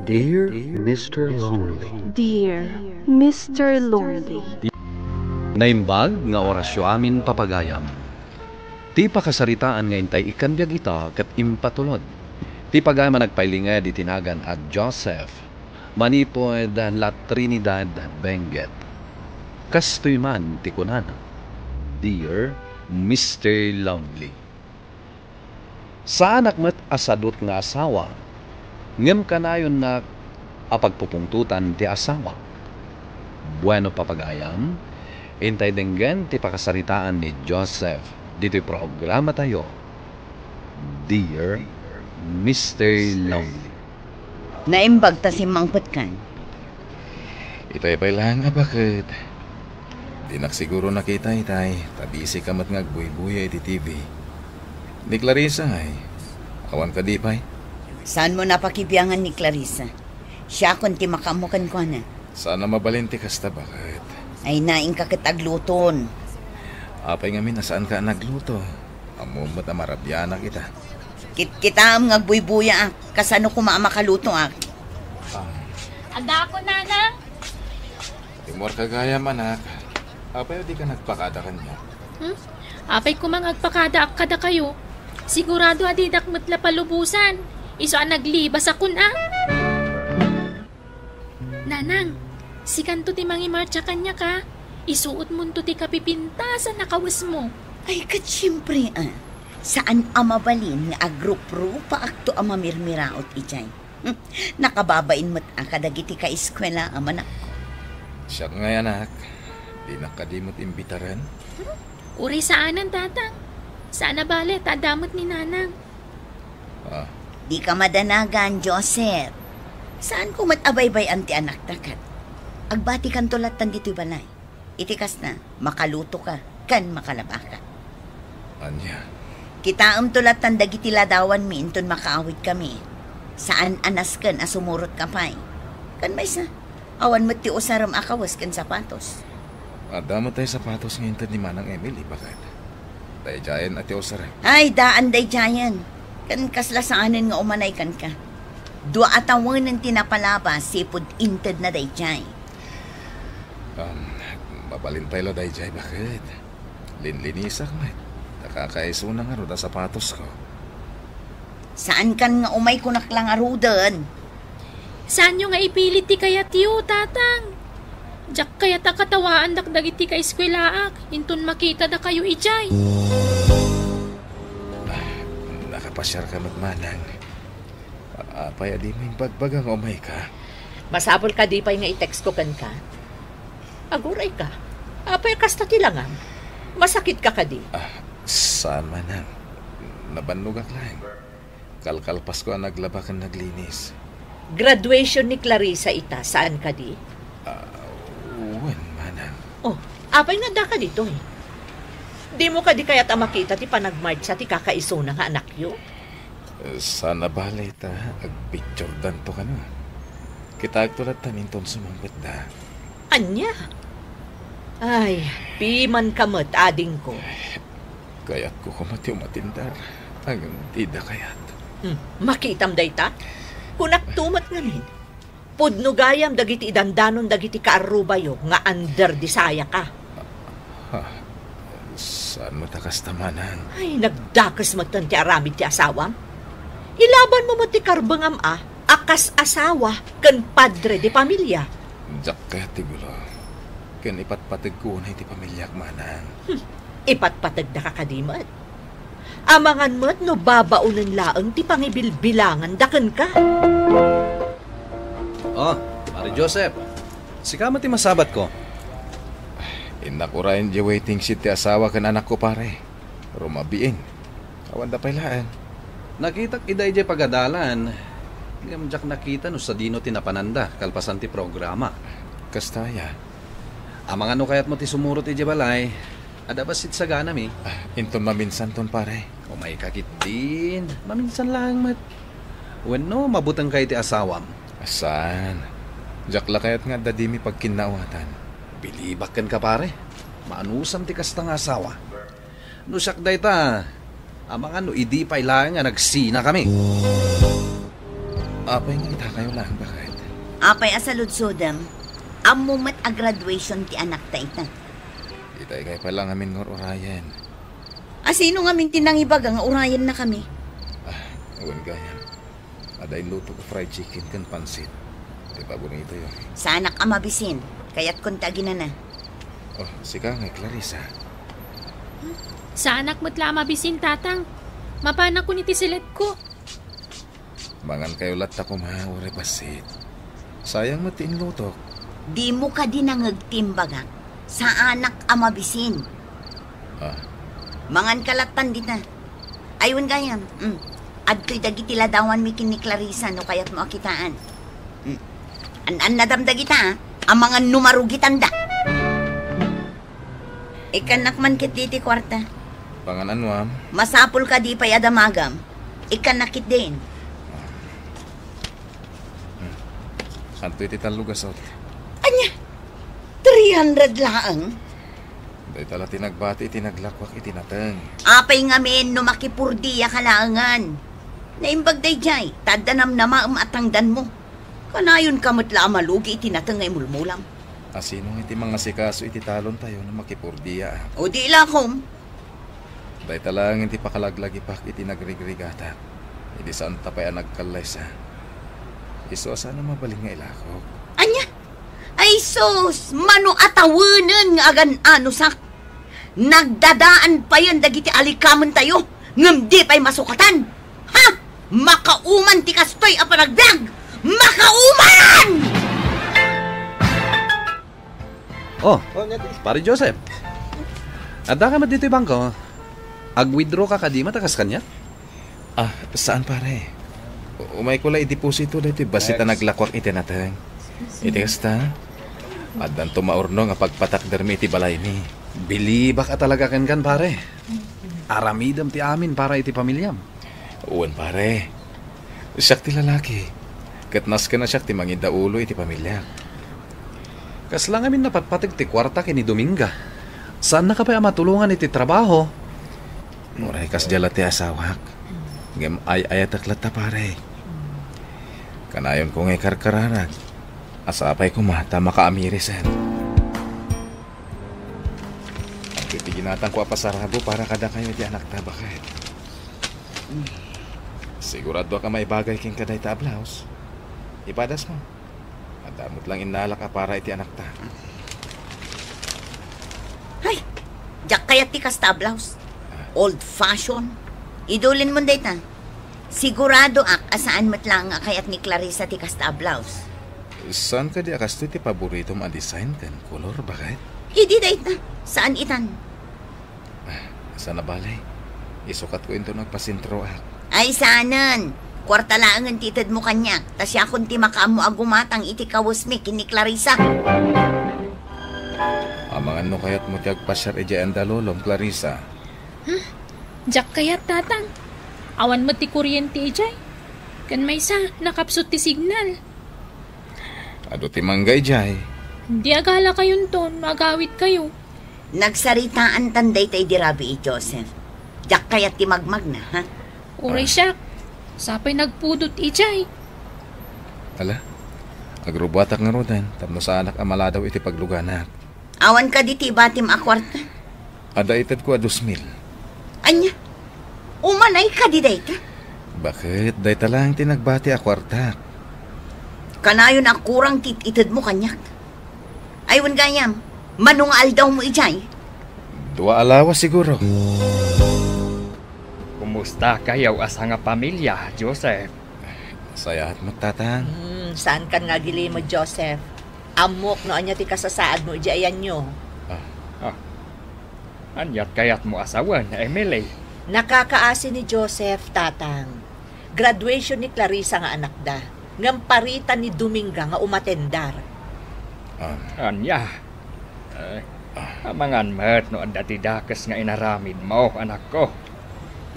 Dear Mr. Lonely. Dear Mr. Lonely. Naimbag nga orasyo amin papagayam. Ti pakasaritaan nga intay ikanbyag ita kat impatulod. Ti pagayam nagpailinga di tinagan at Joseph. Manipod la Trinidad Benguet. Kastoy man ti kunana. Dear Mr. Lonely. Sa anak met asadot nga asawa, ngem kanayon na apagpupungtutan ti asawa. Bueno papagayam, intay denggen ti pakasaritaan ni Joseph dito'y programa tayo. Dear Mr. Lonely. Naimbag ta si Mang Petkan. Itay pa lang nga bakit? Di siguro nakita itay, tabisi kamat nga buy-buya iti TV. Ni Clarissa ay, awan ka di pa'y? Saan mo napakibiyangan ni Clarissa? Siya kung ti makamukan ko na. Sana mabalinti kasta bakit? Ay naing kakitagluton. Apay nga min, nasaan ka nagluto? Amumot na marabyanak kita. Kita am nga buy-buya kasano kumamakaluto Ada ako, nana. Timor kagaya manak. Apay di ka nagpakada kanya. Apay ko mga agpakada kada kayo. Sigurado adidak matla palubusan. Iso ang naglibas akon Nanang, si kanto ti mangimarcha kanya ka. Isuot mo to ti kapipinta sa nakawas mo. Ay katsiyempre Saan amabalin nga agrup-rupa akto amamirmiraot ijay. Nakababain mo't kadagiti ka eskwela amanak. Siya nga anak, di nakadimot imbitaran. Uri saanan tatang. Saan na bale, tadamot ni nanang. Di ka madanagan, Joseph. Saan ko matabaybay anti anak takat? Agbati kan tulatan dito'y balay. Itikas na, makaluto ka, kan makalaba ka. Anya? Kita tulatan dagiti ladawan mi inton makaawit kami. Saan anas kan asumurot ka pa'y? Kan may sa, awan mo ti usaram akawas kan sapatos. Adamo tayo sapatos ngayon ni Manang Emily, bakit? Tayo dyan at usaram. Ay, daan day jayan. Kan kaslasaanin nga umanay kan ka. Dua atawan ng tinapalaba, sipod inted na day jay. Mabalintay lo day jay, bakit? Linlinisak na. Nakakaiso na nga ruda sapatos ko. Saan kan nga umay kunak lang arudan? Saan nyo nga ipilit ti kaya tiyo, tatang? Diyak kaya takatawaan dakdagiti ka eskwelaak. Inton makita da kayo ijay. Nakapasyar ka magmanang. Apay adi may bagbagang umay ka. Masapol ka di pa'y nga i-text ko kan ka. Aguray ka. Apay kasta tilangan. Masakit ka di. Saan manang? Nabanugak lang. Kalkalpas ko ang naglabakan naglinis. Graduation ni Clarissa ita. Saan ka di? Uwan manang. Oh, apay nga da ka dito eh. Di mo ka di kaya't makita ti panagmarch sa ti kakaiso na nga anak yo? Sana balay ta, agpicture dan to ka no. Kita agtulat taninton sumangkot da. Anya? Ay, piman kamot ading ko. Kaya't ko kumati umatindar. Ang tida kayat. Makitam day ta? Kunak tumat nganin. Pudno gayam dagiti idandanon dagiti kaarubayo nga under di saya ka. Saan mo takas tamanan? Ay, nagdakas mo ti aramid ti asawam. Ilaban mo ti karbangam akas asawa kan padre di pamilya. Diyak kaya ti gulo. Kan ipatpatag ko na iti pamilyak manang. Ipatpatag na kakadimat. Amangan mo't no babaunan laang ti pangibilbilangan dakan ka. Pare Joseph, sikama ti masabat ko. Inakurain di waiting si ti asawa kan anak ko pare. Rumabiing. Awan da pailaan. Nakitak iday di pagadalan. Ngamjak nakita no sa dino tinapananda kalpasan ti programa. Kastaya. Amang ano kayat mo ti sumurot iti balay. Ada basit sa gana mi. Inton maminsan ton pare. O may kakit din. Maminsan lang mat. When no, mabutang kayo ti asawam. Asan? Diyak la kayat nga dadimi pagkinawatan. Bilibakan ka pare. Maanusam ti kastang asawa. Nusak day ta. Amang ano, idi pa ilang nga nagsina kami. Apay nga ita kayo lang, bakit? Apay asaludsodam, amo mat a graduation ti anak ta ita. Itay kayo pa lang amin ngor orayan. Sino nga ming tinangibaga nga urayan na kami? Uwan ganyan. Aday luto ko fried chicken kan pansit. Di ba bonito yun? Sa anak amabisin, kaya't kuntagin na na. Oh, sika nga, Clarissa. Sa anak mo't lama bisin, tatang. Mapana ko ni tisilet ko. Mangan kayo latta ko mahaure basit. Sayang matiin lutok. Di mo ka din nangagtimbaga sa anak amabisin. Mangan kalatan di na. Ayun ganyan. Adto'y dagiti ladawan mi kin ni Clarissa no kaya't mo akitaan. An nadamdagita ang mga numarugitan da. Ikanak man kit diti kwarta. Pangan anwam. Masapul ka di pa'y adamagam. Ikanakit din. Anto'y titalugasot. Anya, 300 laang. Day tala tinagbati, tinaglakwak, itinateng. Apay nga men no makipurdiya kalaangan. Naimbag day jay, tadanam na atangdan mo. Kanayon kamutla malugi itinatengay mulmulam. Asinong iti mga sikaso ititalon tayo na makipurdiya. O di ilakom. Day talang iti pakalaglagipak itinagrigrigata. Hindi saan tapay nagkalaysa. Iso sana mabaling nga ilako. Anya? Ay sus, mano atawanan nga agan ano sak. Nagdadaan pa yan dagiti alikaman tayo. Ngam di pa'y masukatan. Ha? Makauman ti kastoy a panagdag! Makauman! Oh, pare Joseph. Adda ka dito yung bangko. Ag-withdraw ka kadima takas kanya? Saan pare? Umay ko lang i-deposito dito. Basita naglakwak itinatang. Iti kasta. Adan tumaurno nga pagpatak darmi iti balay mi. Biliba ka talaga kan pare. Aramidam ti amin para iti pamilyam. Uwan pare. Siyak ti lalaki. Katnas ka na siyak ti manginda ulo iti pamilya. Kas lang amin napatpatig ti kwarta kini Dominga. Saan na ka pa matulungan iti trabaho? Muray kas jala ti asawak. Ngem ay taklata pare. Kanayon ko ngay karkararag. Asapay ko mata makaamirisan. Ang pipiginatan ko apasarabo para kada kayo di anak ta bakit. Sigurado ka may bagay king kaday ta blouse. Ipadas mo. Adamot lang inalak ka para iti anak ta. Ay, jak kaya ti kastablaws. Old fashion. Idulin mo data. Sigurado asaan mat lang kayat ni Clarissa ti kastablaws. Saan ka di akasto ti paborito mo design kan color bakit? Idi data. Saan itan? Sana balay. Isukat ko ito nagpasintro ak. Ay sanan. Kwarta laangan titad mo kanyak. Tas siya kung ti makaam mo agumatang iti kawusmi kini Clarissa. Amangan no kayat mo ti agpasyar eja andalolom Clarissa. Jak kayat, tatang. Awan mo ti kuryente ijay. Kan may sa, nakapsot ti signal. Ado ti manggay jay. Di agala kayon ton, magawit kayo. Nagsaritaan tanday tay dirabi Joseph. Jak kayat ti magmag na, ha? Uray siya. Sapay nagpudot ijay. Ala, agrubuatak nga rodan. Tapno sa anak amala daw iti pagluganak. Awan ka di ti batim akwarta. Ada itad ko a 2,000. Anya? Umanay ka di dayta? Bakit? Dayta lang tinagbati a kwarta. Kanayo na kurang tititid mo kanyak. Aywan gayam, manungal daw mo ijay. 2 alawas siguro. Kumusta kayaw asa nga pamilya, Joseph? Sayahat mo tatang. Saan kan nga gili mo, Joseph? Amok no anya ti kasasaad mo ijayan nyo. Anyat kayat mo asawan, Emily. Nakakaasi ni Joseph, tatang. Graduation ni Clarissa nga anak da. Ngamparitan ni Dominga nga umatendar. Anya. Amangan mat no dati dakas nga inaramid mo, anak ko.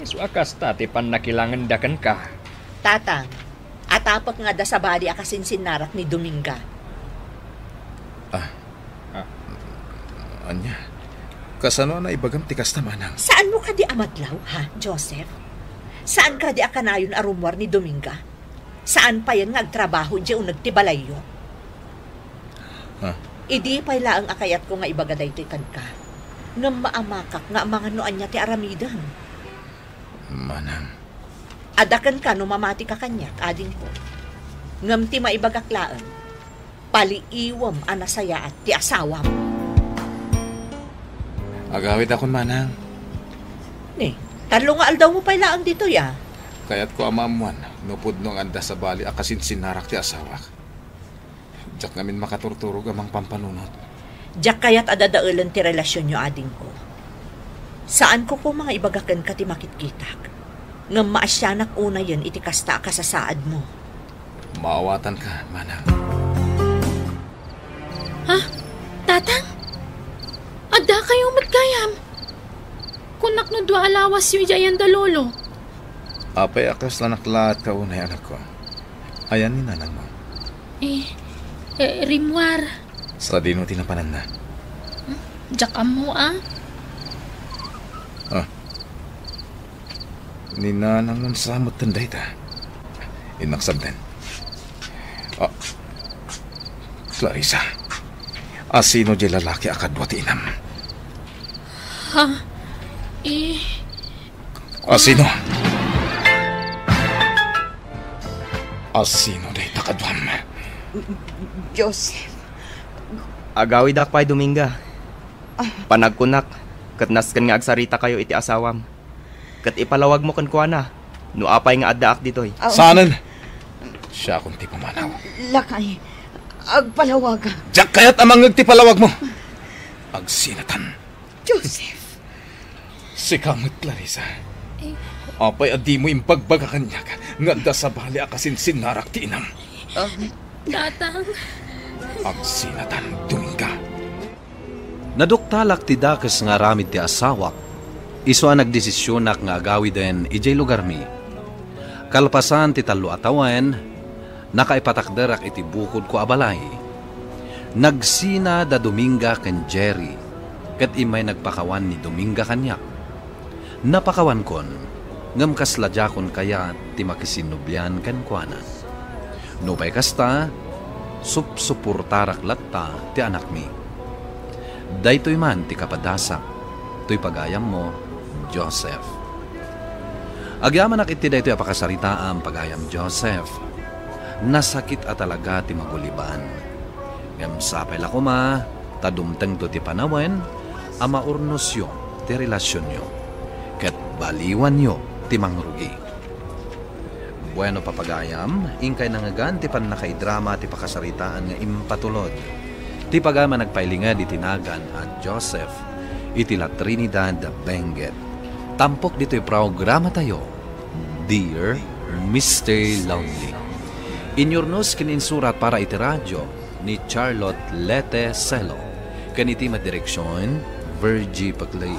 Isu akas tati pan nakilangan dakan ka. Tatang, atapot nga da sa badi akasin sinarak ni Dominga. Anya, kasano na ibagam tikas na manang? Saan mo ka di amadlaw, ha, Joseph? Saan ka di akanayon arumwar ni Dominga? Saan pa yan nga agtrabaho diyan o nagtibalayo? Ha? Idi pa ila ang akayat ko nga ibagaday ti ka. Nga maamakak nga mga noan niya ti aramidan. Manang, Adakan ka no mamati ka kanyak, ading ko. Ngam ti maibagaklaan, paliiwam anasaya at ti asawa mo. agawid akon manang. Talo nga aldaw mo pa ilaang dito ya. Kaya't ko amamuan, nupod nung anda sa bali akasin sinarak ti asawak. Diyak namin makaturturog amang pampanunot. Diyak kaya't adadaulan ti relasyon nyo, ading ko. Saan ko mga ibagakan ka ti makitkitak? Nga maasyanak una yan iti kasta ka sa saad mo. Maawatan ka, manang. Ha? Tatang? Adda kayo matkayam. Kunak no dua alawas yu jayan dalolo. Apay akas na naklaat ka unay anak ko. Ayan ni nanang mo. Rimwar. Sa dino tinapanan na. Jakam mo Ni nanang mo samot tanday ta. Inaksabdan. Clarissa. Asino di lalaki akadwa ti inam? Asino? Asino day takadwam? Joseph. Agawid akpay Dominga. Panagkunak, kat naskan nga agsarita kayo iti asawam. Kat ipalawag mo kan kuana, no apay nga addaak ditoy. Sanan? Siya akong ti pamanaw. Lakay, agpalawaga. Diyak kaya't amang nagtipalawag mo. Agsinatan. Joseph. Si kamot, Clarissa. Apay adi mo yung pagbagakan niya ka. Nganda sa bali akasin sinarak ti inam. Tatang. Agsinatan, Dominga. Naduktalak ti dakes nga ramid ti asawak. Iso ang nagdesisyonak nga agawi den ijay lugar mi. Kalpasan ti talo atawen, nakaipatakderak iti bukod ko abalay. Nagsina da Dominga ken Jerry, ket imay nagpakawan ni Dominga kanyak. Napakawan kon, ngam kasladjakon kaya ti makisinubyan ken kuana. Nupay kasta, supurtarak latta ti anak mi. Daytoy man ti kapadasak, to'y pagayam mo, Joseph. Agyaman iti daytoy apakasarita ang pagayam Joseph. Nasakit at talaga ti maguliban. Ngam sapay la kuma, tadumteng to ti panawen, ama urnos yo ti relasyon yo. Ket baliwan yo ti mangrugi. Bueno papagayam, ingkay nangagan ti panakaidrama ti pakasaritaan nga impatulod. Ti pagama nagpailinga di tinagan at Joseph, iti la Trinidad Benguet. Tampok dito'y programa tayo, Dear Mr. Lonely. Inyornos kininsurat para iti radyo ni Charlotte Lete Celo. Kaniti madireksyon, Virgie Paclay.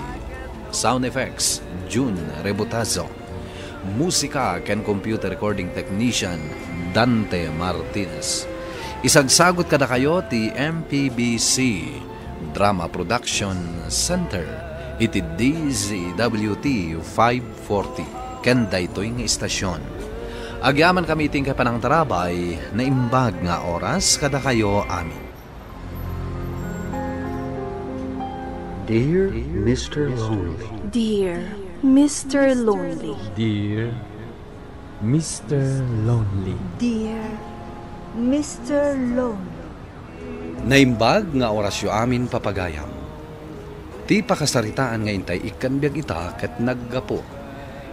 Sound effects, June Rebutazo. Musika ken computer recording technician, Dante Martinez. Isagsagot kada kayo ti MPBC Drama Production Center iti DZWT 540 ken daytoy nga istasyon. Agyaman kami iting kapanang tarabay na imbag nga oras kada kayo amin. Dear Mr. Lonely. Dear Mr. Lonely. Dear Mr. Lonely. Dear Mr. Lonely. Naimbag nga orasyo amin papagayam. Ti pakasaritaan nga intay ikanbiag ita ket naggapo.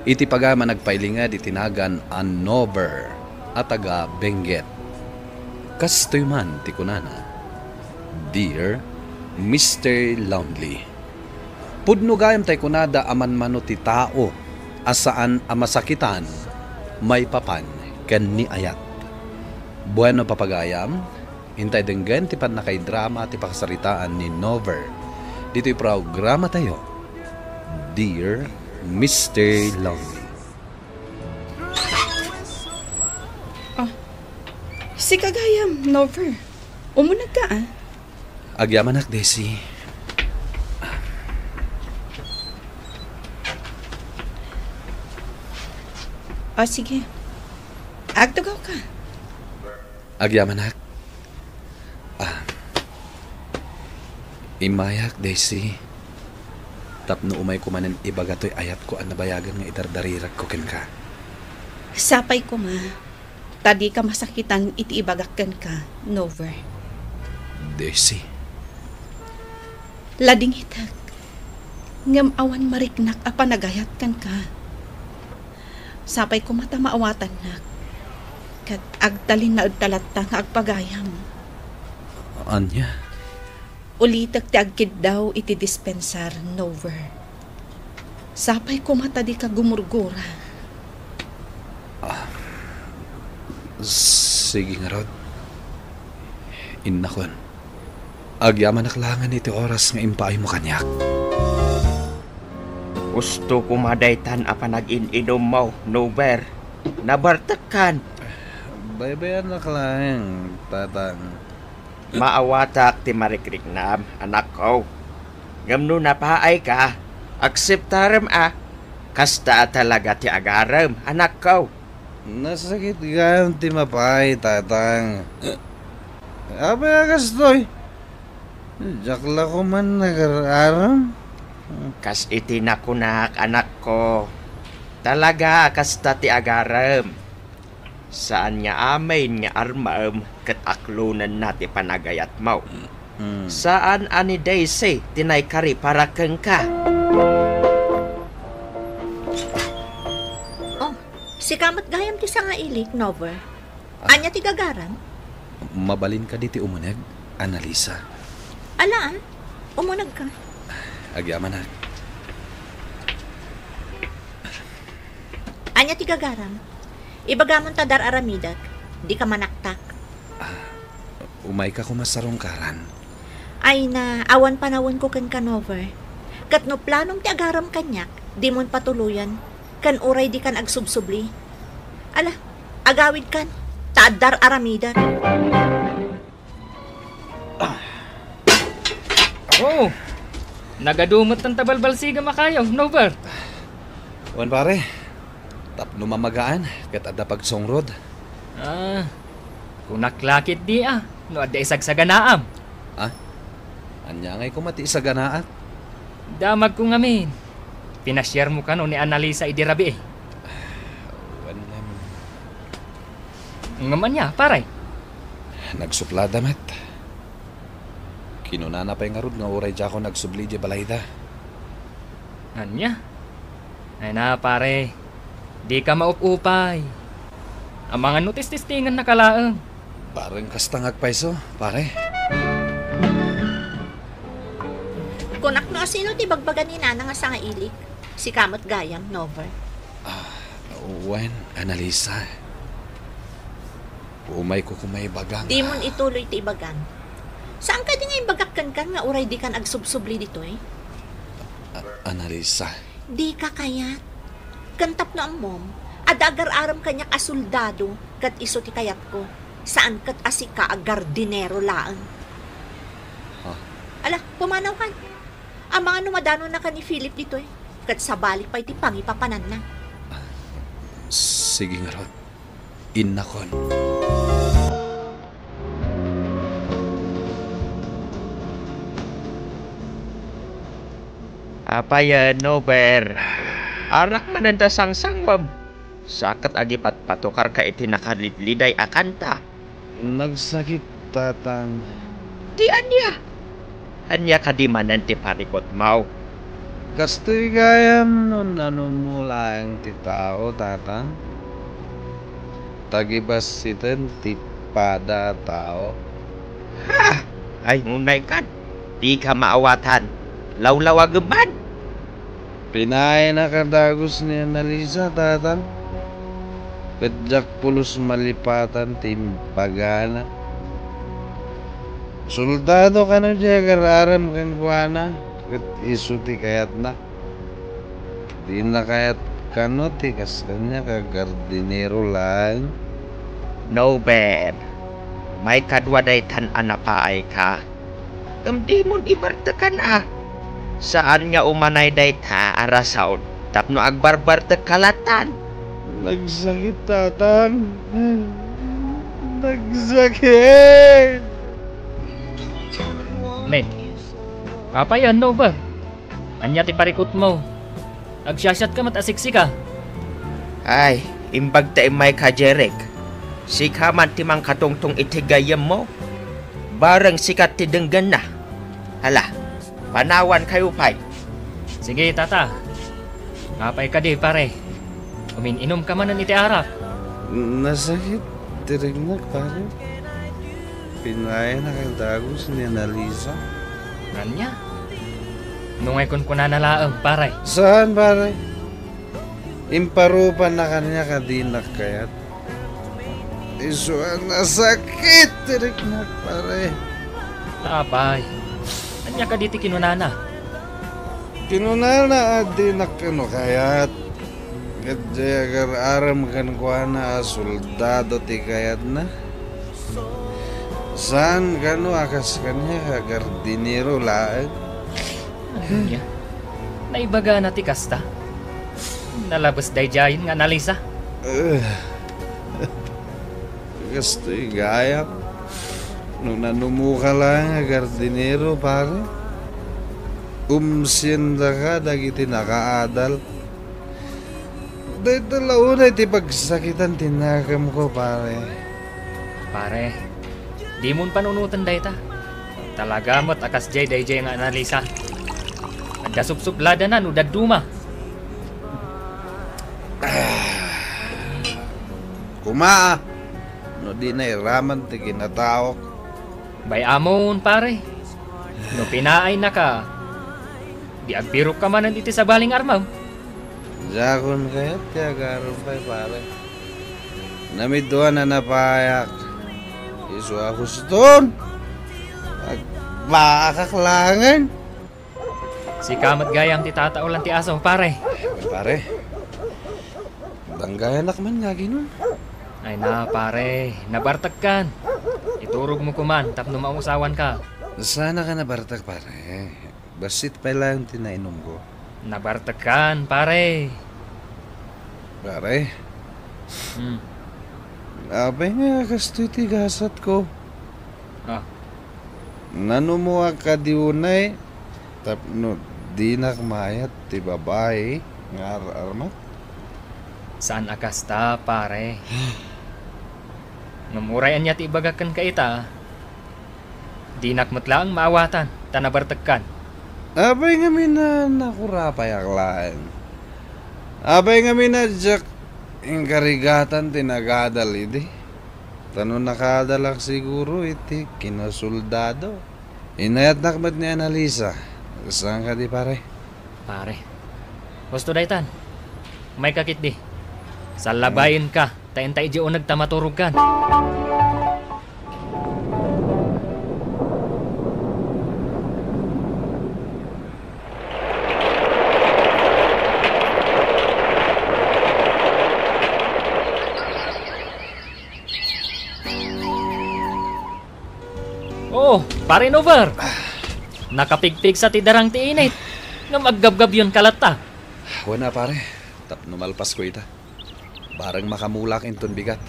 Iti pagama nagpailinga di tinagan Anover at taga Benguet. Kastoy man ti kunana. Dear Mr. Lonely. Pudno gayam tay kunada aman mano ti tao asaan amasakitan may papan ken ni ayat. Bueno papagayam, hintay denggen ti panakay drama ti pakasaritaan ni Nover. Dito'y programa tayo, Dear Mr. Lonely. Si Kagayam, Nover. Umunag ka Agyaman Desi. Sige. Agtugaw ka. Agyamanak. Imayak, Daisy. Tapno umay ko manen ibagatoy ayat ko ang nabayagan nga idardarirak ko ken ka. Sapay ko ma. Tadi ka masakitan iti ibagakan ka, Nover. Daisy. Lading hitag. Ngam awan mariknak a panagayat kan ka. Sapay ko mata maawatan nak. Kat agtalin na udtalat nga agpagayam. Anya? Ulitag ti agkid daw iti dispensar, Nover. Sapay ko mata di ka gumurgura. Sige nga Rod. Innakon. Agyaman naklangan iti oras nga impaay mo kanyak. Gusto ko madaytan apa nag-in-inom mo, Nover. Nabartakan. Baybayan naklang, tatang. Maawatak ti marikriknam, anak ko. Ngamno na paay ka, akseptarem kasta talaga ti agaram, anak ko. Nasakit ka ti mapay, tatang. Abay agastoy. Jakla ko man nag-aram. Kas itinakunak, anak ko. Talaga, kasta ti agaram. Saan nga amay nga armaam kat aklunan nati panagayat mo. Saan ani Daisy tinaykari para kang ka. Oh, si kamat gayam ti sa nga ilik, Nover. Anya ti gagaran? Mabalin ka diti umunag, Annalisa. Alaan, umunag ka. Agyaman na. Anya ti gagaran? Ibagamon ta dar aramidak, di ka manaktak. Umay ka kumasarong karan. Ay na, awan panawon ko kan Nover. Kat no planong ti agaram kanyak, di mon patuluyan, kan uray di kan agsubsubli. Ala, agawid kan, taadar aramidak. Oh, nagadumot ng tabalbalsiga makayaw, Nover. Wan pare, tapno mamagaan, kat adda pagsongrod. Kung naklakit di no adda isagsaganaam. Anya ngay kumati sa ganaat. Damag ko ngamin. Pinasyar mo ka no ni Annalisa idirabi eh. Wan nam. Ngaman niya, paray. Nagsuplada mat. Kinunana pa yung arod nga uray dya ako nagsubli di balayda. Anya? Ay na pare, di ka maupupay. Ang mga notis-tistingan na kalaang. Parang kastangag paiso, pare. Kunak no asino ti bagbagan ni nana nga sa nga ilik. Si kamot gayam, Nover. Wan, Annalisa. Umay ko kumay bagang. Di mon ituloy ti ibagan. Saan ka di nga ibagakkan kan nga uray di kan agsubsubli dito eh? Annalisa. Di ka kayat. Kantap na ang mom. Adagar-aram kanyak asuldado kat iso ti kayat ko. Saan kat asika agardinero laan. Ala, pumanaw kan. Ang mga numadano na ka ni Philip dito eh. Kat sa balik pa iti pangipapanan na. Sige nga Rod. Innakon. Apayan, Nover. Arak mananda sang ma'am. Sakat agipat patukar ka iti nakalidliday akanta. Nagsakit, tatang. Di anya. Anya ka di manan ti parikot mau. Kastoy gayam nun nanumulang ti tao, tatang. Tagibas sitan ti pada tao. Ha! Ay, ngunay kan. Di ka maawatan. Lawlawageban. Pinay na kadagos ni Annalisa, tatang. Pedjak pulos malipatan timpagana. Soldado ka na dya kararam kang kuana. Kat iso ti kayat na. Di na kayat kano ti kanya kagardinero lang. Nover. May kadwaday tan anapaay ka. Di mo ibartakan Saan nga umanay day ta arasaw tapno agbarbar te kalatan. Nagsakit, tatang. Nagsakit! Ned, kapayan no ba? Anya ti parikot mo. Agsyasat ka matasiksi ka. Ay, imbag ta imay ka, Jerek. Sika man timang katungtong itigayam mo. Barang sikat ti denggan na. Hala, panawan kayo, pay. Sige, tata. Kapay ka di, pare. Umininom ka man ng iti arak. Nasakit. Tirignak, pare. Pinaya na kang tagos ni Annalisa. Nanya? Nungay kun na nalaang, pare. Saan, pare? Imparupan na kanya kadinak kayat. Isuan na sakit, tirignak, pare. Tapay. Anya ka diti kinunana? Kinunana adinak kano kayat. Kadya agar aram kan kuana soldado ti kayat na. Saan kano akas kanya agar dinero laag? Anya? Naibaga na ti kasta. Nalabas day jayin nga Annalisa. Gasto'y gayap. Nung nanumuka lang agar dinero, pare. Umsinda ka, dagiti nakaadal. Dahil launay, ti pagsakitan tinagam ko, pare. Pare, di mon panunutan day ta. Talaga mo't akas jay day jay nga Annalisa. Nagdasubsublada na, nudad duma. Kumaa! No di na iraman ti kinatawak. Bay amon, pare. No pinaay na ka, di agpirok ka man iti sa baling armaw. Jakon kayat ti agaron pa'y pare. Namiduan na napayak. Isu ako ston. Magbaakaklangan. Si kamat gayam ti tata ulan ti aso, pare. Pare. Danggayanak man nga ginon. Ay na, pare. Nabartag kan. Iturog mo kuman, tapno mausawan ka. Sana ka nabartag, pare. Basit pa lang tinainom ko. Nabartag kan, pare. Pare? Abay nga kasto'y tigasat ko. Ah. Nanumuha ka diunay. Tapno, di nakmayat ti babae. Nga armat. Saan akasta, pare? Namurayan niya ti ibagakan ka ita. Di nakmatlaang maawatan, tanabartagkan. Abay nga mina nakurapay aklaan. Abay nga mina jak ingkarigatan tinagadal iti. Tano nakadalak siguro iti kinasoldado. Inayat nakmat ni Annalisa. Saan ka di, pare? Pare, gusto daytan. May kakit di. Salabayin ka, tayo di o nagtamaturog kan. Oh, pare over. Nakapigpig sa tidarang ti init. Nga maggabgab yun kalata. Wala pare, tapno malpas ko ita. Barang makamulak inton bigat.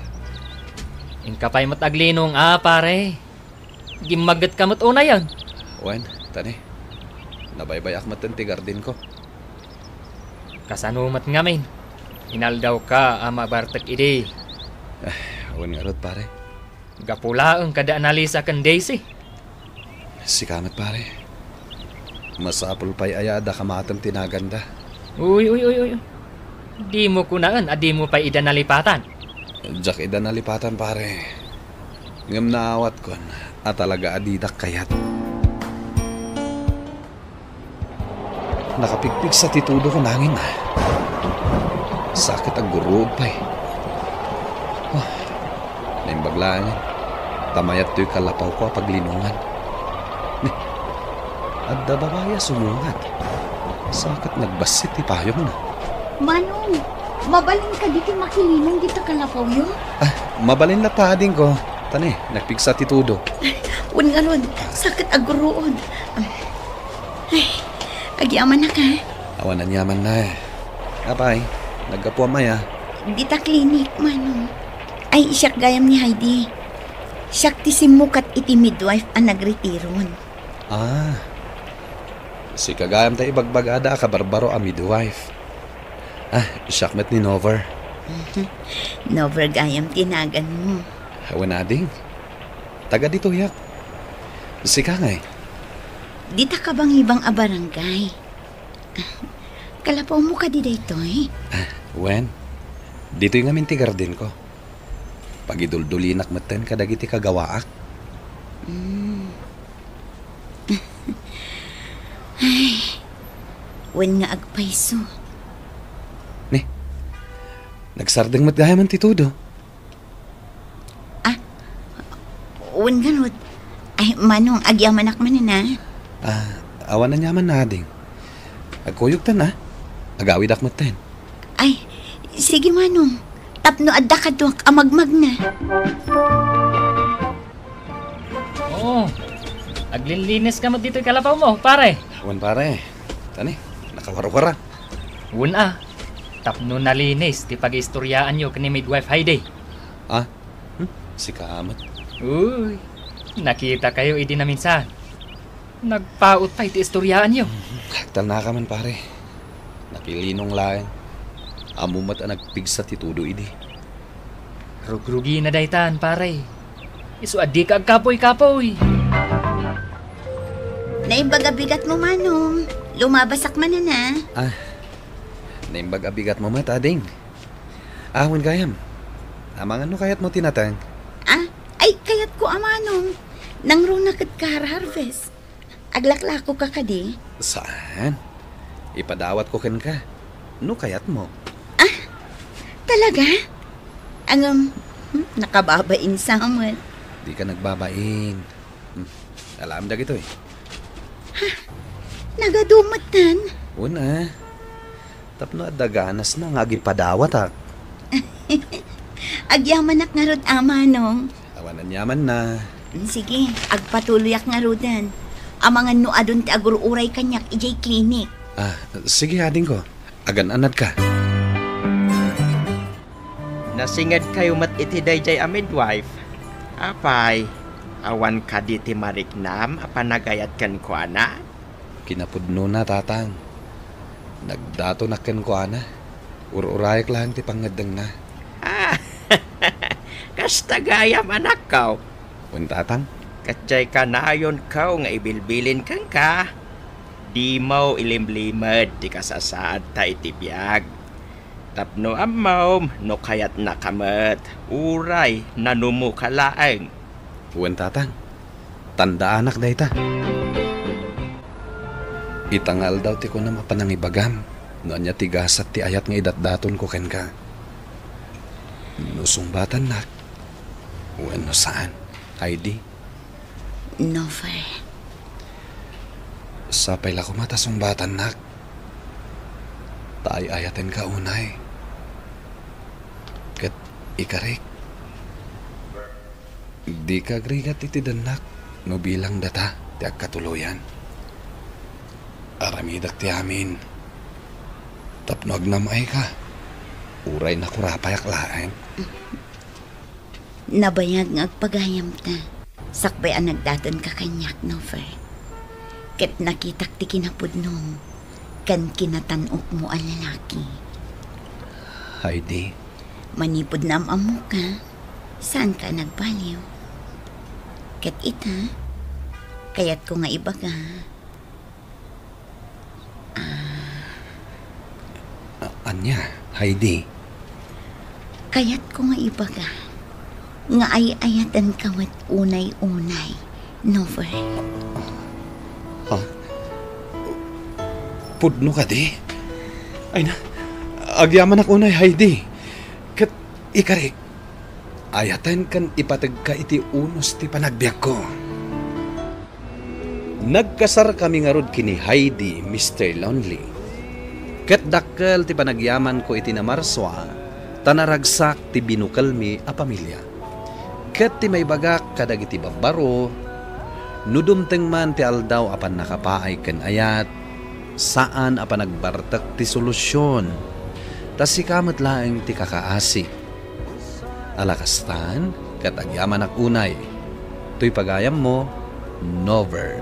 Inkapay mo't aglinong, pare. Gimagat ka mo't una yan. Wen, tani. Nabaybay akmat ti garden ko. Kasanumat nga min. Inaldaw ka, mabartak idi. Wen nga rod pare. Gapulaang kada Annalisa kan Daisy. Sikamat pare. Masapul pa'y ayada kamatang tinaganda. Uy. Di mo kunaan, di mo pa ida nalipatan. Jak ida nalipatan pare. Ngam naawat kon, talaga adidak kayat. Nakapigpig sa titudo ko nangin. Sakit ang gurog pa'y. Naimbaglaan. Tamayat to'y kalapaw ko paglinungan. At dababaya sumungat. Sakit nagbasit ipayong na. Manong, mabalin ka dito makilinong dito kalapaw yun? Mabalin na tading ko. Tani, nagpigsa titudo. Un nga nun, sakit aguroon. Ay, agyaman na ka. Awan na yaman na eh. Apay, nagkapuan maya. Dita klinik, Manong. Ay, siyak gayam ni Heidi. Siyak ti simukat iti midwife ang nagretiron. Ah, si kagayam tayo ibagbagada kabarbaro a midwife. Siyak met ni Nover. Nover gayam tinagan mo. Hawanading. Taga dito yak. Si Kangay. Dita ka bang ibang a barangay? Kalapaw mo ka di dito eh. Wen, dito yung amin ti garden ko. Pagiduldulinak maten kadagiti kagawaak. Ay, wen nga agpaiso. Nagsardeng matgayaman ti Tudo. Wen ganot. Ay, Manong, agyamanak man na. Awan na nyaman na ding. Agkuyog ta na. Agawid ak maten. Ay, sige Manong. Tapno adda ka duwak amagmag na. Oo. Aglilinis ka mo dito kalapaw mo, pare. Wan pare. Tani, nakawara-wara. Una, tapno nalinis ti pag-istoryaan nyo kani midwife Heidi. Si Kamat. Uy, nakita kayo idi na minsan. Nagpaut pa iti istoryaan nyo. Tal na ka man pare. Nakilinong laeng. Amumat ang nagpigsa ti Tudo idi. Rugrugi na daytan, pare. Isu adi ka agkapoy-kapoy. Naimbaga-bigat mo, Manong. Lumabasak man na. Naimbaga-bigat mo matading. Awan gayam. Amang ano kayat mo tinatang? Ay, kayat ko, Manong. Nangruna kat harvest. Aglaklako ka kadi. Saan? Ipadawat ko ken ka. No kayat mo? Talaga? Nakababain sa amat. Di ka nagbabain. Alam da gito eh. Nagadumatan. Una. Tapno at daganas na nga gipadawat ha. Agyamanak nga rod, Manong. Awanan yaman na. Sige, agpatuloyak nga rodan. Amangan no adun ti agururay kanyak ijay klinik. Sige ading ko. Agan-anad ka. Nasingad kayo mat iti dayjay a midwife. Apay, awan ka di ti mariknam apanagayat kan ko ana. Kinapudno na tatang. Nagdato na ken ko ana. Ururayak lang ti pangadang na. Kasta gayam anak kaw. Wen tatang? Katsay ka na ayon kaw nga ibilbilin kang ka. Di mo ilimlimad di kasasaad ta iti biyag. Tapno amaw, no kayat nakamat. Uray, nanumu kalaeng. Wen tatang. Tanda anak day ta. Itangal daw ti ko na mapanangibagam. Noon niya tigasat ti ayat nga idatdaton ko ken ka. Nusumbatan nak. Wen no saan? Heidi? Nover. Sapay la ko matasumbatan nak. Taay ayaten ka unay. Kat ikarik. Di ka agrigat iti danak. No bilang data ti agkatuluyan. Aramidak ti amin. Tapno agnamay ka. Uray na kurapayak laeng. Nabayag nga agpagayam ta. Sakbay ang nagdaton ka kanyak, Nover. Ket nakitak ti kinapudnom. Kan kinatanok mo ang lalaki. Heidi. Manipod na mo ka. Saan ka nagbaliw? Ket ita, kayat ko nga ibaga. Anya, Heidi? Kayat ko nga ibaga. Nga ay-ayatan kawat unay-unay, Nover. Pudno ka di? Ay na, agyaman ako na, Heidi. Kat ikarik, ayatan kan ipatag ka iti unos ti panagbiag ko. Nagkasar kami nga rod kini Heidi, Mr. Lonely. Kat dakkel ti panagyaman ko iti namarswa, tanaragsak ti binukal mi a pamilya. Kat ti may bagak kadag iti babaro, nudumteng man ti aldaw apan nakapaay ken ayat, saan apan nagbartak ti solusyon. Tas si kamat laeng ti kakaasi. Alakastan, katagyaman ak unay. To'y pagayam mo, Nover.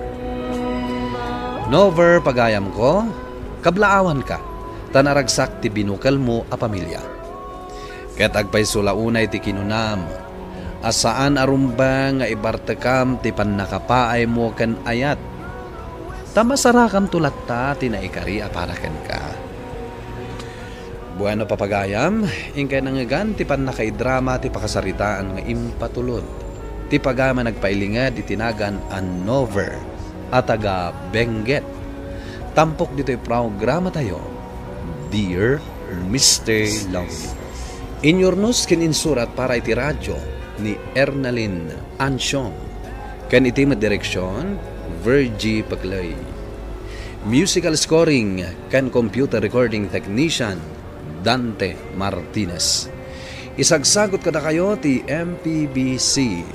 Nover, pagayam ko, kablaawan ka, tanaragsak ti binukal mo a pamilya. Katagpay sulaunay ti kinunam, asaan arumba nga ibartekam ti pannakapaay mo kan ayat. Tamasarakan tulat ta, tinaikari aparakan ka. Bueno papagayam, ingkay nangagan ti pannakaidrama ti pakasaritaan nga impatulod. Ti pagama nagpailinga di tinagan an Nover at taga Benguet. Tampok dito'y programa tayo, Dear Mr. Lonely. Inyornos kin insurat para iti radyo ni Ernalyn Ansyong. Kan iti direksyon, Virgie Paclay. Musical scoring kan computer recording technician, Dante Martinez. Isagsagot kada kayo ti MPBC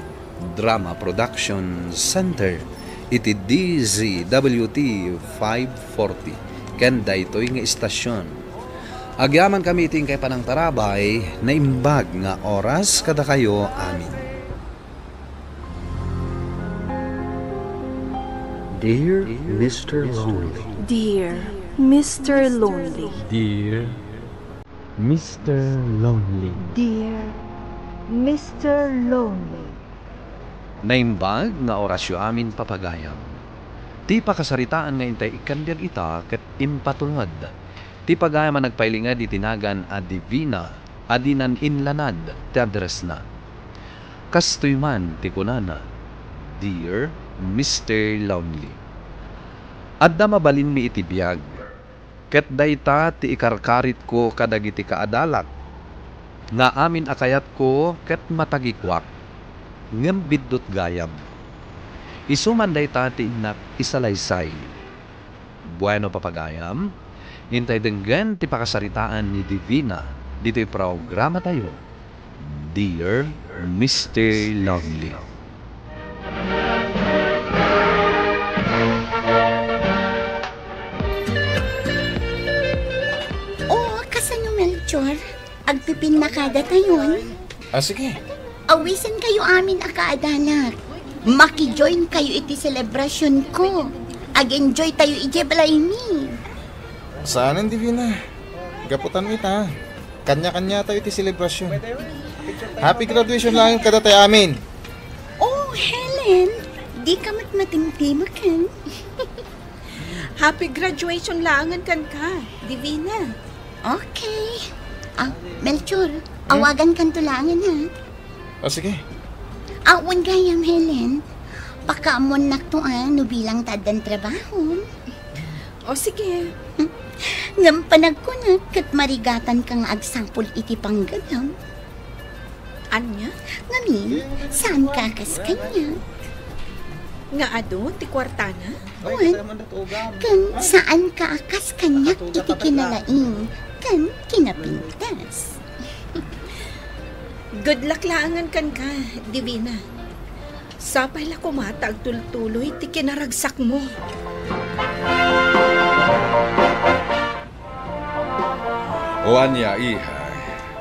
Drama Production Center iti DZWT 540 kanda ito'y nga istasyon. Agyaman kami iting kay panang tarabay na imbag nga oras kada kayo amin. Dear Mr. Lonely. Dear Mr. Lonely. Dear Mr. Lonely. Dear Mr. Lonely. Naimbag nga orasyo amin papagayam. Ti pakasaritaan nga intay ikandiag ita ket impatulod. Ti pagayam nagpailinga di tinagan a divina adinan inlanad ti address na. Kastoy man ti kunana, Dear Mr. Lonely. Adda mabalin mi iti biyag. Ket dayta ti ikarkarit ko kadagiti kaadalak. Nga amin akayat ko ket matagikwak. Ngem biddot gayam. Isuman dayta ti inak isalaysay. Bueno papagayam, hintay denggan ti pakasaritaan ni Divina dito'y programa tayo, Dear Mr. Lonely. Kasano Melchor? Agpipin na kada tayon. Sige. Awisan kayo amin akaadanak. Maki-join kayo iti celebration ko. Ag-enjoy tayo ije balay mi. Saan ang Divina? Gaputan mo ita. Kanya-kanya tayo iti celebration. Happy graduation lang kada tayo amin. Oh, Helen. Di ka matmatimtimakan. Happy graduation langan kan ka, Divina. Okay. Melchor, awagan kan tulangan ha. Sige. Awan gayam, Helen. Pakaamon naktuan no bilang tadan trabaho. Sige. Ngampanag ko na kat marigatan kang agsampol iti pangganam. Anya? Ngamin, saan kakas kanya? Nga ado, ti kwartana? Kan saan kaakas kanya iti kinalaing, kan kinapintas. Good luck laangan kan ka, Divina. Sapay la kumata agtultuloy ti kinaragsak mo. O anya, iha.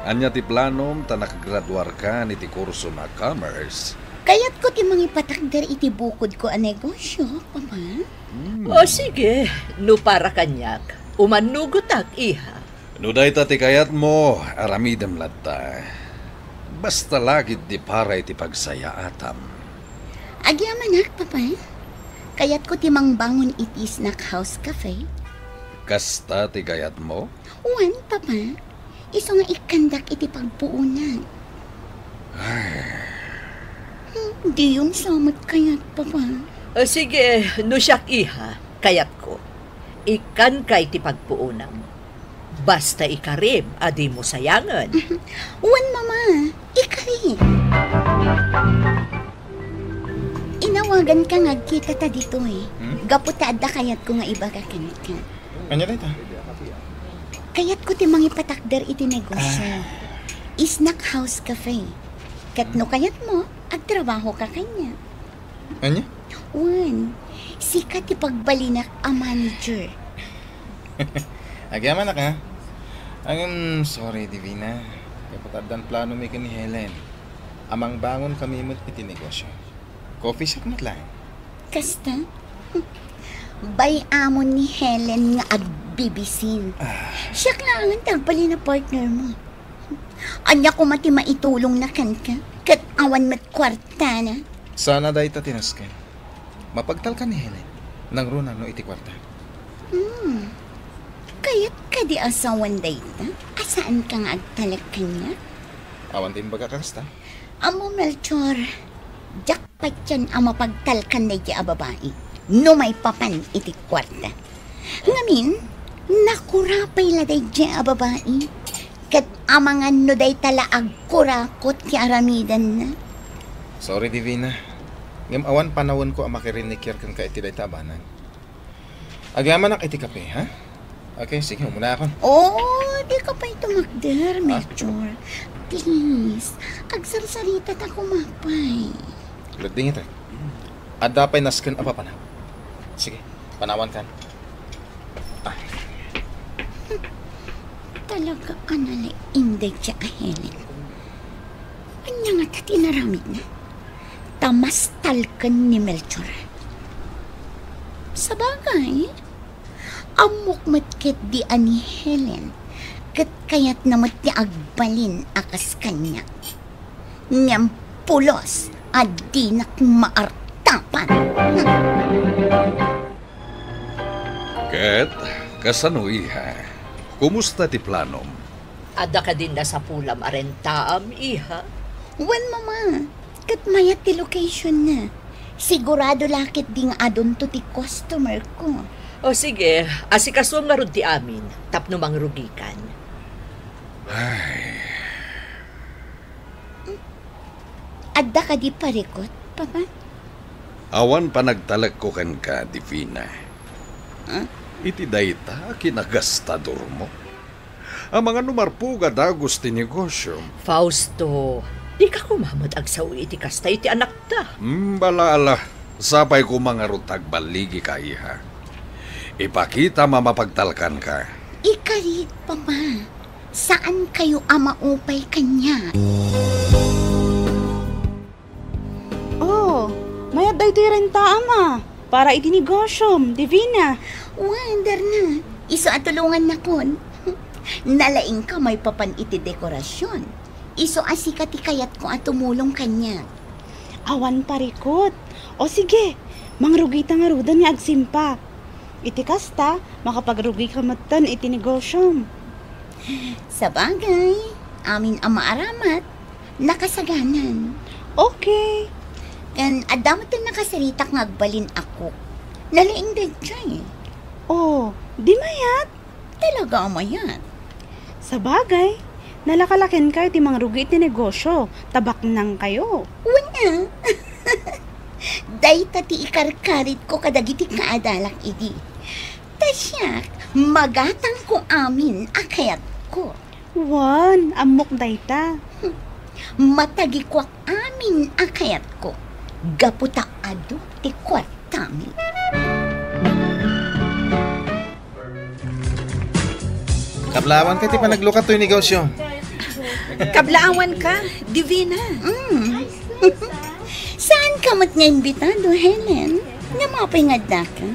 Anya ti planom ta nakagraduar ka ni ti kurso na commerce. Kaya't ko ti mangipatakder iti bukod ko a negosyo, Papa. Sige, no para kanyak. Umanugotak, iha. No day ta ti kayat mo, aramidem latta. Basta lagid di para iti pagsaya atam. Agyamanak, Papa. Kaya't ko ti mangbangon iti snack house cafe. Kasta ti kayat mo? Uwan, Papa. Iso nga ikandak iti pagpuunan. Di yun samot kayat, Papa. Sige, no siyak, iha. Kayat ko. Ikan kay ti pagpuunan. Basta ikarim, adi mo sayangan. Uwan, Mama. Ikarim. Inawagan ka nga kita ta dito eh. Gaputaad da kayat ko nga ibaga kanit ka. Anya dito? Kayat ko ti mangipatakder iti negosyo. Snack house cafe. Kat no kayat mo, agtrabaho ka kanya. Anya? Uwan, sikat ti pagbalinak a manager. Agyaman na ka. Sorry, Divina. Kapataddan plano mi ni Helen. Amang bangon kami mo't iti negosyo. Coffee shop mo't lang. Kasta? Bay amon ni Helen nga agbibisin. Siya kailangan tagpali na partner mo. Anya ko mati maitulong na kan ka. Kat awan mat kwarta na. Sana dahi ta tinaskan. Mapagtal ka ni Helen. Nang runa no iti kwarta. Kaya't ka di asawan dahi ta? Asaan ka nga agtalag kanya? Awan din baga kasta. Amo Melchor, jakpat yan ang mapagtalkan na di a babae. No may papan iti kwarta. Ngamin, nakurapay la day di a babae. Kat amangan no day tala agkurakot ki aramidan na. Sorry, Divina. Ngam awan panawon ko ang makirinig kang ka iti day tabanan. Agaman ang iti kape, ha? Okay, sige, muna ako. Di ka pa ito magder, Melchor. Please, agsarsarita ta kumapay. Lading ito. At dapay nasken apa pa na. Sige, panawan kan. Talaga ka nala inday siya Helen. Anya nga ta tinaramid na. Tamas talkan ni Melchor. Sabagay, amok matkit di ani Helen. Kat kayat namat ni agbalin akas kanya. Ngam pulos at di nak maartapan. Ket, kasano iha? Kumusta ti planom? Ada ka din na sa pulam arentaam, iha. Wan mama, kat mayat ti location na. Sigurado lakit ding adon to ti customer ko. O sige, asikasuam nga rod ti amin, tapno mangrugikan. Ay, Adda ka di parikot, papa? awan pa nagtalag ko kan ka, Divina. Iti dayta kinagastador mo. Ang mga numarpuga dagos ti negosyo. Fausto, di ka kumamad agsawi iti kasta iti anak ta. Balala, sapay ko mga rutag baligi ka, iha. Ipakita mamapagtalkan ka. Ikarit, papa. Saan kayo amaupay kanya? Mayat dahi ito renta ama. Para iti negosyom, Divina. Wonder na. Iso atulungan na kon. Nalaing ka may papan iti dekorasyon. Iso asikati kayat ko at tumulong kanya. Awan parikot. O sige, mangrugita nga rudan nga agsimpa. Iti kasta, makapagrugi ka matan iti negosyom. Sa bagay, amin ang maaramat, nakasaganan. Okay. Kan adamat na nakasaritak nga agbalin ako. Nalaing din siya eh. Di mayat? Talaga mayat. Sa bagay, nalakalakin ka iti mangrugi iti negosyo. Tabak nang kayo. Wala. Day tati ikarkarit ko kadagiti kaadalak idi. Tasyak, magatang ko amin akayat ko. Wan, amok dayta. Matagi ko amin akayat ko. Gaputa ado ti kwartami. Kablawan ka ti panaglukat to yung negosyo. Kablaawan ka, Divina. Saan ka mat nga imbitado, Helen? Namapay nga da ka?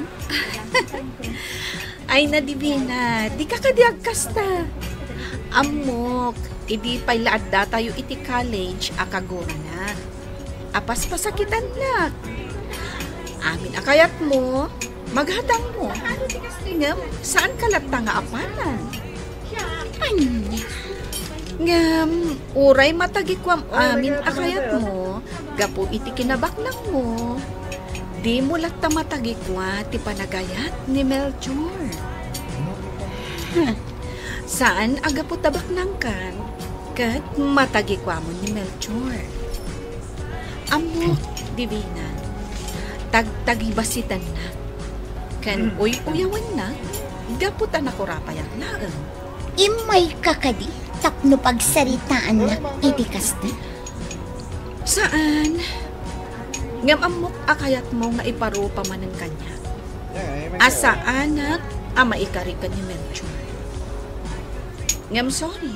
Ay na, Divina, di ka kadiag kasta. Amok, idi pay laad da tayo iti college akagura na. Apas pasakitan na. Amin akayat mo, maghadang mo. Ngam, saan ka latang nga apanan? Ngam, uray matagikwam amin akayat mo, gapu iti kinabaknang mo. Di mo latta matagikwa ti panagayat ni Melchor. Saan agapu tabaknang kan, kat matagikwa mo ni Melchor. Amo, Divina, tagtagibasitan na. Kan uyawan na, gaputan ako rapayag laang. Imay kakadi, tapno pagsaritaan na itikas na. Saan? Ngam amok akayat mo nga iparupa man ng kanya. Asa anak, ama ikari ka ni Melchor. Ngam sorry.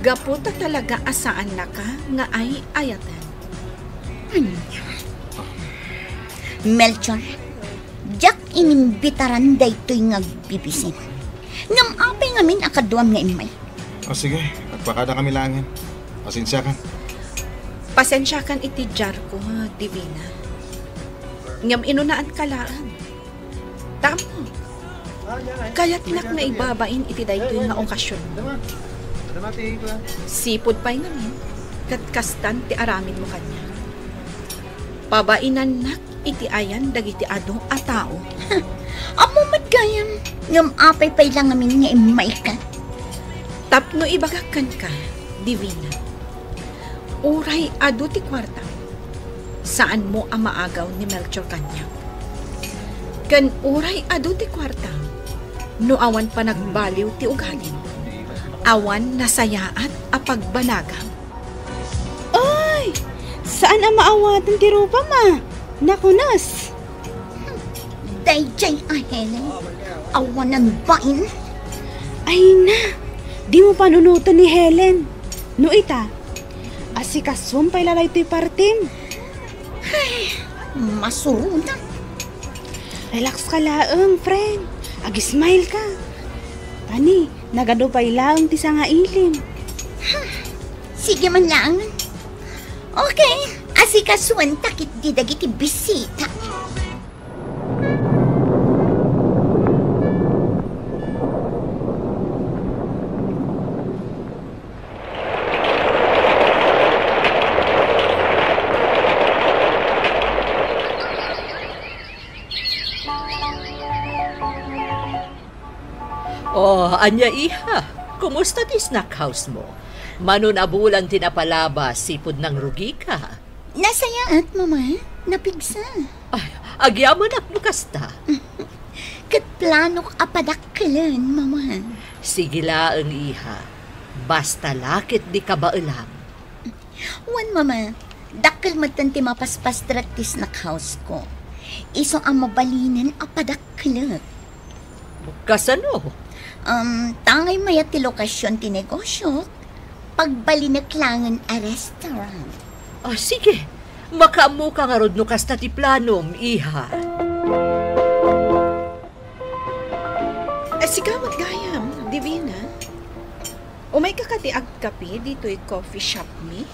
Gaputa talaga asaan na ka nga ay ayatan. Melchor, jak inimbitaran daytoy nga bibisin. Ngam apay ngamin akaduam nga imay. O sige, agpakada kami langin. Pasensya ka. Pasensya kan iti jar ko, Divina. Ngam inunaan kalaan. Tamo. Kaya't nak na ibabain iti daytoy nga okasyon mo. Sipod pa'y ngamin, katkastan ti aramin mo kanya. Pabainan nak iti ayan dagiti ado a tao. Amo madgayam, ngam apay pa'y lang ngamin nga imay ka. Tapno ibagakan ka, Divina. Uray ado ti kwarta. Saan mo ang maagaw ni Melchor kanya? Kan uray ado ti kwarta. No awan pa nagbaliw ti ugalin. Awan nasayaat a pagbanagang. Ay! Saan ang maawatan ti rupa ma? Nakunas! Dayjay Helen, awan ang bain. Ay na! Di mo panunutan ni Helen. No ita, asikasum pa'y lalay to'y partim. Ay, masuruna. Relax ka laang, friend. Ag-smile ka. Tani, nagado pa'y laang ti sa nga ilim. Sige man lang. Okay, asikasuan takit di dagiti bisita. Oh, anya iha. Kumusta ti snack house mo? Manunabulan tinapalabas, sipod ng rugi ka. Nasayaat, mama. Napigsa. Ay, agyaman at bukasta. Kat plano apadakkalan, mama. Sige laang iha. Basta lakit di ka ba alam? Wan, mama. Dakkel matan ti mapaspas ti snack house ko. Iso ang mabalinan apadakkalat. Kasano? Tangay maya ti lokasyon ti negosyo. Pagbalinaklangan a restaurant. Ah, sige. Makaamu ka nga rod no kasta ti planom, iha. Sigamat gayam, Divina. Umay ka kati agkapi dito'y coffee shop mi?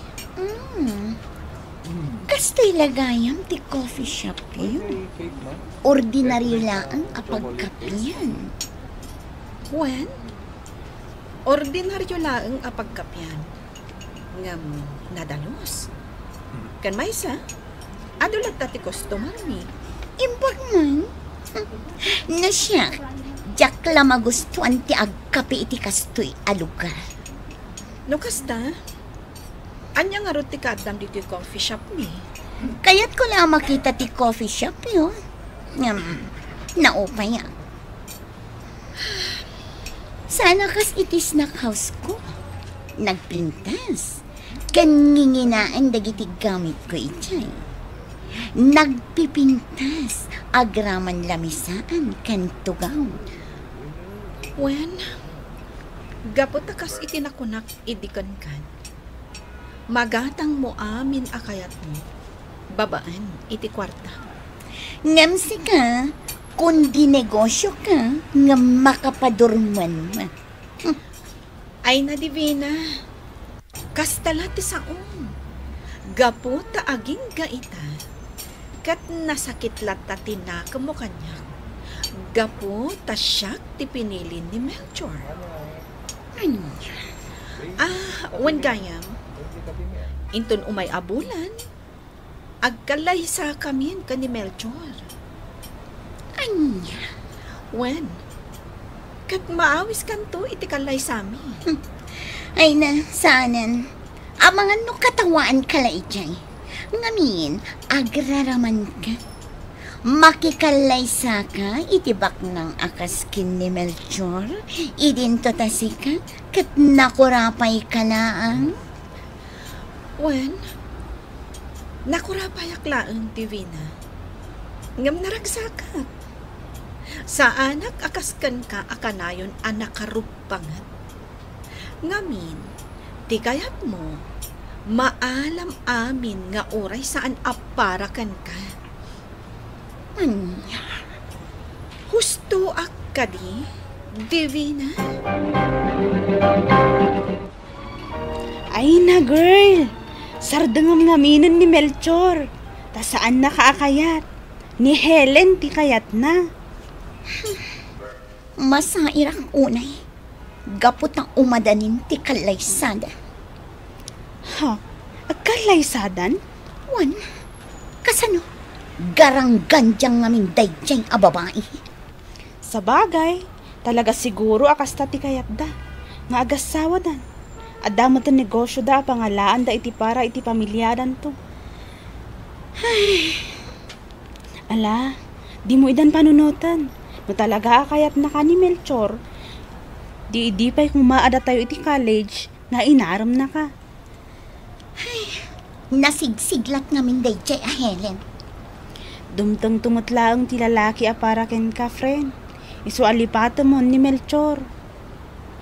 Kasto'y lagayam ti coffee shop yun. Ordinaryo lang apagkapian. When? Ordinaryo laeng apagkapyan. Ngam nadalos. Kan maysa, adulat ti customer mi. Imbag man. No siya, jak la magustuhan ti agkapi iti kastoy a lugar. No kasta, anya nga ro ti kadam dito yung coffee shop mi. Kaya't ko lang makita ti coffee shop yun. Naupay ako. Sana kas iti snack house ko. Nagpintas. Kaninginaan dagiti gamit ko itay. Nagpipintas. Agraman lamisaan kan tugaw. When? Gapot kas iti nakunak idikan kan. Magatang mo amin akayat mo. Babaan iti kwarta. Ngamsi ka. Kundi negosyo ka, nga makapadurman mo. Ay na, Divina. Kastala ti saon. Gapo ta aging gaita. Kat nasakit lata tinaka mo kanya. Gapo ta siyak ti pinili ni Melchor. Wan gayam. Inton umay abulan. Agkalay sa kamin ka ni Melchor. Anya? When? Kat maawis kanto iti kalay sami. Ay na, sanan. Amangan no katawaan kala ijay. Ngamin, agraraman ka. Makikalay sa ka, itibak ng akaskin ni Melchor. Idinto tasika, kat nakurapay ka laang. When? Nakurapay aklaan, Divina. Ngam naragsakat. Sa anak akaskan ka akanayon anak karupangat. Ngamin, ti kayat mo, maalam amin nga oray saan aparakan ka. Anya? Husto ak kadi, Divina? Ay na, girl. Sardangam ngaminan ni Melchor. Ta saan nakaakayat? Ni Helen ti kayat na. Masairang unay. Gapot ang umadanin ti kalaysada. Ha? Agkalaysadan? Wan, kasano? Garang-gandyang ngaming dayjay a babae. Sa bagay, talaga siguro akasta ti kayat da. Nga agasawa dan. Adamot ang negosyo da, pangalaan da iti para iti pamilyadan to. Ay. Ala, di mo idan panunutan. No talaga akayat na ka ni Melchor, di pa'y kung maada tayo iti college, nga inaram na ka. Ay, nasigsiglat namin dayjay a Helen. Dumtang tumutlaang ti lalaki a para ken ka, friend. Isu alipata mo ni Melchor.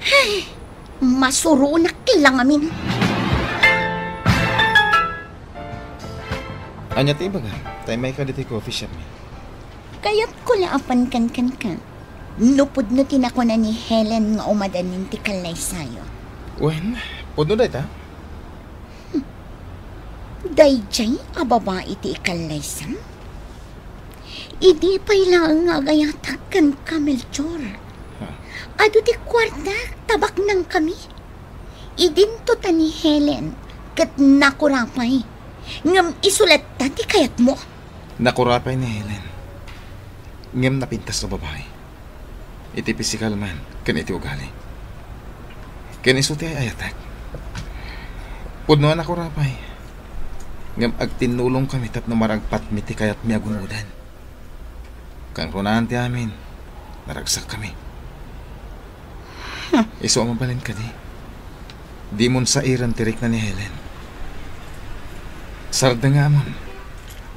Ay, masurunak lang amin. Anya ti ibaga, tayo may ka dito coffee shop mi. Kaya't ko laapan kan. Nupod no tinako na ni Helen nga umadanin ti kalaysayo. Wen, pudno day ta? Dayjay a babae ti ikalaysam? Idi pa'y lang nga gayatakan ka, Melchor. Ado ti kwarta, tabak nang kami. Idinto ta ni Helen, kat nakurapay. Ngam isulat ta ti kayat mo. Nakurapay ni Helen. Ngam napintas na babae. Iti pisikal man, kan iti ugali. Kan isuti ay ayatak. Pudno nakurapay. Ngam agtinulong kami tap na maragpat mi ti kayat mi agumudan. Kang runaan ti amin, naragsak kami. Iso ang mabalin ka di mon sa iran tirik na ni Helen. Sarda nga mon,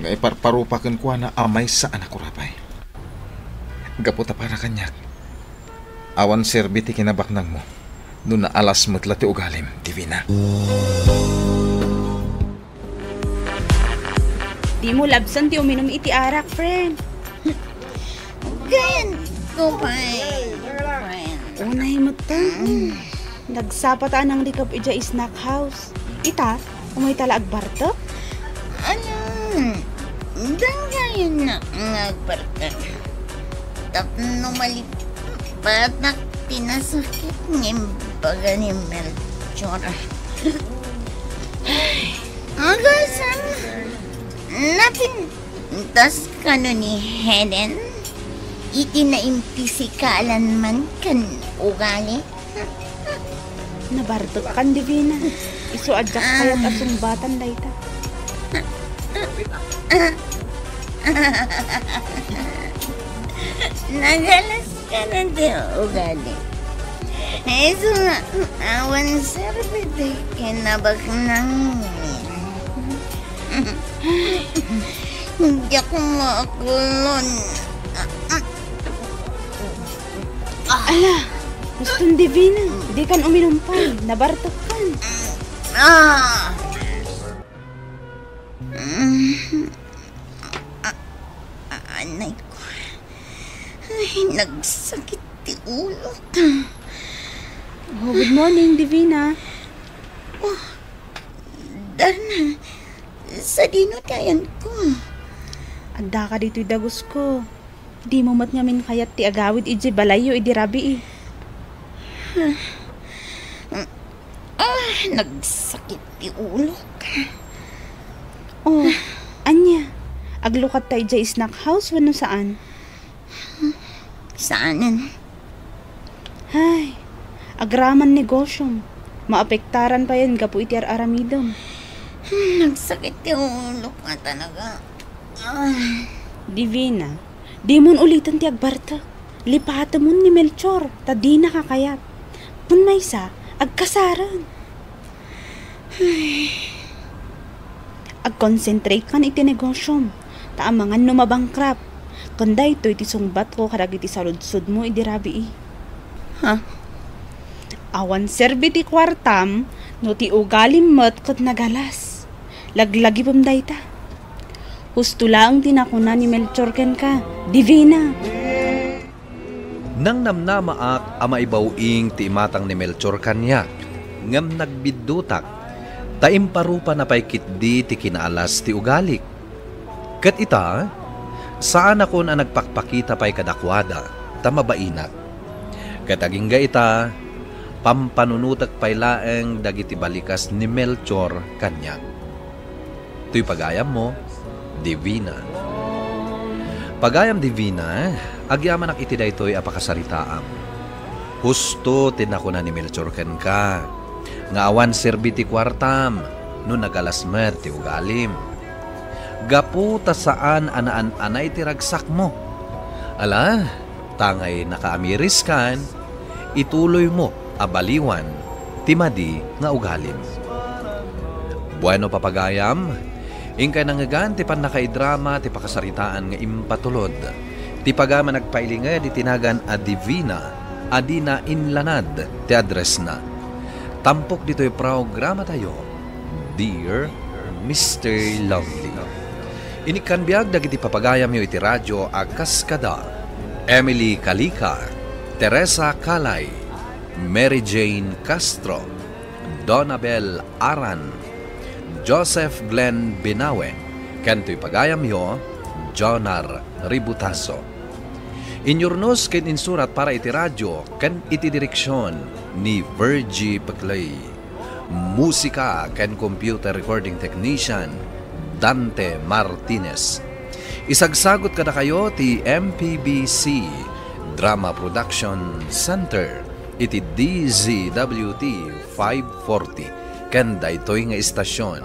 nga iparparupakan ko na amay sa anak ko rapay. Gaputa para kanyak, awan serbi ti kinabaknang mo, no na alas matla ti ugalim, Divina. Di mo labsan ti uminom iti arak, friend. Gayan ko pa Unay mo ta. Nagsapataan ang likap ija snack house. Ita, umay tala agbarto? Dangayan na agbarto. Tapno malipat na pinasakit ng baga ni Melchor. Agasan, napintas ka no ni Helen? Iti na impisikalan man kan ugali? Nabartot kan, Divina. Isu adjak kayat asumbatan dayta. Nagalas ka na di ugali. Isu nga, awan serbete kinabak nang hindi ako makulon. Ala, gustong Divina, di kan uminom pa, nabartok kan. Anay ko, ay, nagsakit ti ulo ka. Oh, good morning, Divina. Oh, Darna, sa dino tayan ko. Anda ka dito'y dagos ko. Di mo mat ngamin kayat ti agawid iji balayo idi rabi Nagsakit ti ulo ka. Oh, anya, aglukat tayo iji snack house wano saan? Saanan? Hay, agraman negosyong. Maapektaran pa yan gapu iti aramidom. Nagsakit ti ulo ka talaga. Divina, di mon ulitan ti agbarta. Lipata mon ni Melchor, ta di nakakayat. Mun may sa, agkasaran. Ag-concentrate kan iti negosyom. Ta amangan no mabangkrap. Kanda ito iti sungbat ko kadag iti saludsud mo iti rabi. Ha? Awan serbi ti kwartam, no ti ugalim met kat nagalas. Laglagi pam dayta. Husto lang tinakuna ni Melchor ken ka, Divina. Nang namnamaak ama ibawing ti imatang ni Melchor kanyak, ngam nagbiddutak, taimparupa na paikitdi ti kinaalas ti ugalik. Kat ita, saan ako na nagpakpakita pa'y kadakwada, tamabainak. Kat agingga ita, pampanunutak pa'y laeng dagiti balikas ni Melchor kanyak. To'y pagayam mo, Divina. Pagayam Divina, agyaman ak iti daytoy apakasaritaam. Husto tinakuna ni Melchor ken ka, nga awan serbi ti kwartam, no nagalasmer ti ugalim. Gapu ta saan anaan-anay ti ragsak mo. Ala, tangay nakaamiris kan, ituloy mo abaliwan, timadi nga ugalim. Bueno papagayam, ingkay nangagan ti panakaidrama ti pakasaritaan nga impatulod. Ti pagama nagpailinga di tinagan a Divina, adina inlanad ti address na. Tampok dito'y programa tayo, Dear Mr. Lovely. Inikanbiag dagiti papagayam yo iti radyo a Kaskada, Emily Kalika, Teresa Kalay, Mary Jane Castro, Donabel Aran, Joseph Glenn Binawe, kanto'y pagayam yo, Jonar Ributaso. Inyurnos ken insurat para iti radyo ken iti direksyon ni Virgie Paclay. Musika ken computer recording technician Dante Martinez. Isagsagot kada kayo ti MPBC Drama Production Center iti DZWT 540 ken daytoy nga istasyon.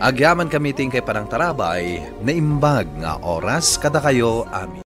Agyaman kami ting kay parang tarabay na imbag nga oras kada kayo amin.